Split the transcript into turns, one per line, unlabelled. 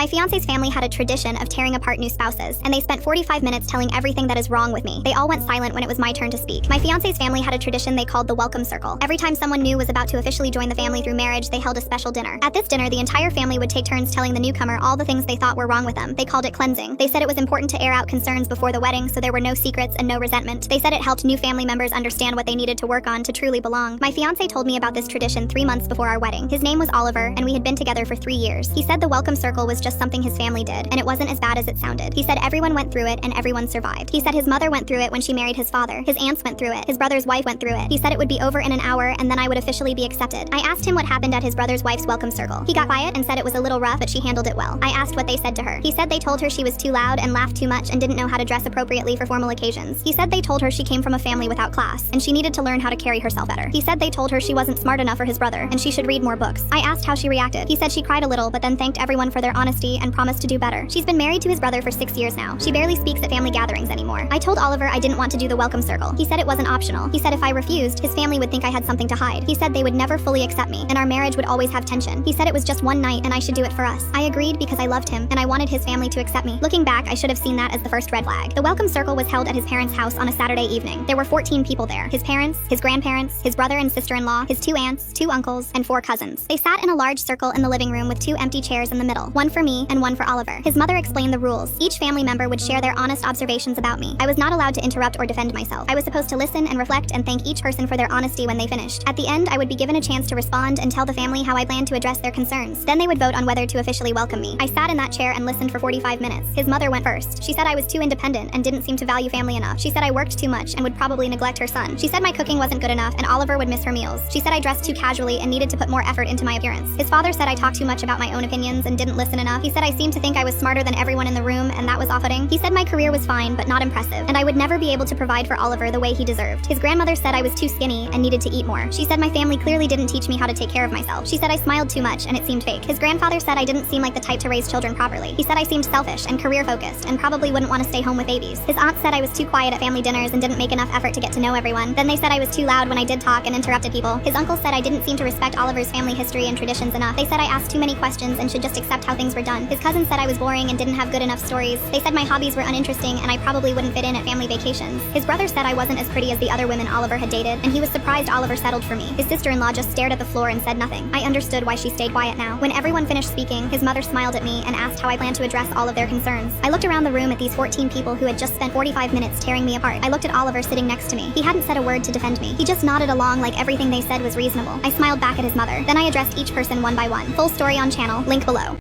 My fiance's family had a tradition of tearing apart new spouses, and they spent 45 minutes telling everything that is wrong with me. They all went silent when it was my turn to speak. My fiance's family had a tradition they called the welcome circle. Every time someone new was about to officially join the family through marriage, they held a special dinner. At this dinner, the entire family would take turns telling the newcomer all the things they thought were wrong with them. They called it cleansing. They said it was important to air out concerns before the wedding so there were no secrets and no resentment. They said it helped new family members understand what they needed to work on to truly belong. My fiance told me about this tradition 3 months before our wedding. His name was Oliver, and we had been together for 3 years. He said the welcome circle was just something his family did, and it wasn't as bad as it sounded. He said everyone went through it and everyone survived. He said his mother went through it when she married his father. His aunts went through it. His brother's wife went through it. He said it would be over in an hour and then I would officially be accepted. I asked him what happened at his brother's wife's welcome circle. He got quiet and said it was a little rough, but she handled it well. I asked what they said to her. He said they told her she was too loud and laughed too much and didn't know how to dress appropriately for formal occasions. He said they told her she came from a family without class and she needed to learn how to carry herself better. He said they told her she wasn't smart enough for his brother and she should read more books. I asked how she reacted. He said she cried a little but then thanked everyone for their honesty and promised to do better. She's been married to his brother for 6 years now. She barely speaks at family gatherings anymore. I told Oliver I didn't want to do the welcome circle. He said it wasn't optional. He said if I refused, his family would think I had something to hide. He said they would never fully accept me and our marriage would always have tension. He said it was just one night and I should do it for us. I agreed because I loved him and I wanted his family to accept me. Looking back, I should have seen that as the first red flag. The welcome circle was held at his parents' house on a Saturday evening. There were 14 people there. His parents, his grandparents, his brother and sister-in-law, his 2 aunts, 2 uncles, and 4 cousins. They sat in a large circle in the living room with 2 empty chairs in the middle, one for me and one for Oliver. His mother explained the rules. Each family member would share their honest observations about me. I was not allowed to interrupt or defend myself. I was supposed to listen and reflect and thank each person for their honesty when they finished. At the end, I would be given a chance to respond and tell the family how I planned to address their concerns. Then they would vote on whether to officially welcome me. I sat in that chair and listened for 45 minutes. His mother went first. She said I was too independent and didn't seem to value family enough. She said I worked too much and would probably neglect her son. She said my cooking wasn't good enough and Oliver would miss her meals. She said I dressed too casually and needed to put more effort into my appearance. His father said I talked too much about my own opinions and didn't listen enough. He said I seemed to think I was smarter than everyone in the room and that was off-putting. He said my career was fine but not impressive and I would never be able to provide for Oliver the way he deserved. His grandmother said I was too skinny and needed to eat more. She said my family clearly didn't teach me how to take care of myself. She said I smiled too much and it seemed fake. His grandfather said I didn't seem like the type to raise children properly. He said I seemed selfish and career-focused and probably wouldn't want to stay home with babies. His aunt said I was too quiet at family dinners and didn't make enough effort to get to know everyone. Then they said I was too loud when I did talk and interrupted people. His uncle said I didn't seem to respect Oliver's family history and traditions enough. They said I asked too many questions and should just accept how things were done. His cousin said I was boring and didn't have good enough stories. They said my hobbies were uninteresting and I probably wouldn't fit in at family vacations. His brother said I wasn't as pretty as the other women Oliver had dated, and he was surprised Oliver settled for me. His sister-in-law just stared at the floor and said nothing. I understood why she stayed quiet now. When everyone finished speaking, his mother smiled at me and asked how I planned to address all of their concerns. I looked around the room at these 14 people who had just spent 45 minutes tearing me apart. I looked at Oliver sitting next to me. He hadn't said a word to defend me. He just nodded along like everything they said was reasonable. I smiled back at his mother. Then I addressed each person one by one. Full story on channel, link below.